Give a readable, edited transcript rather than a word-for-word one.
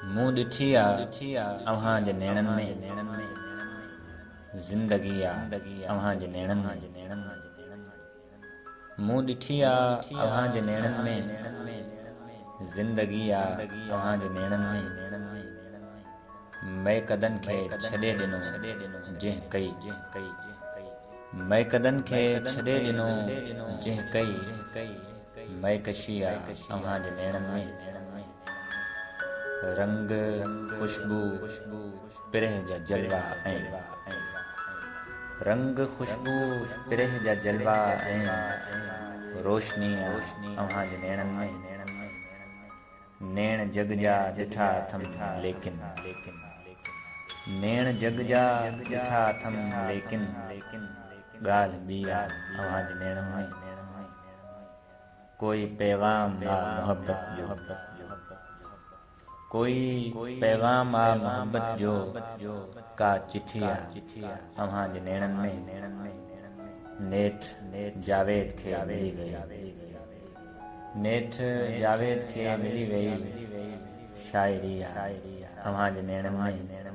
मूं ॾिठी आ अव्हां जे नेणनि में ज़िंदगी आ अव्हां जे नेणनि में। मूं ॾिठी आ अव्हां जे नेणनि में ज़िंदगी आ अव्हां जे नेणनि में। मैकदनि खे छॾे ॾिनो जंहिं कई, मैकदनि खे छॾे ॾिनो जंहिं कई, मैकशी आ अव्हां जे नेणनि में। रंग खुशबू पिरह जा जलवा ऐं रंग खुशबू पिरह जा जलवा ऐं रोशनी आ अव्हां जे नेणनि में। नेण जग जा ॾिठा अथम लेकिन, नेण जग जा ॾिठा अथम लेकिन, ॻाल्हि ॿी आ अव्हां जे नेणनि में। कोई पैगाम आ मोहब्बत जो, कोई पैगाम आ मोहब्बत जो, का चिठी आ अव्हां जे नेणनि में। नेठ जावेद खे मिली वई, नेठ जावेद खे मिली वई शाइरी आ अव्हां जे नेणनि में।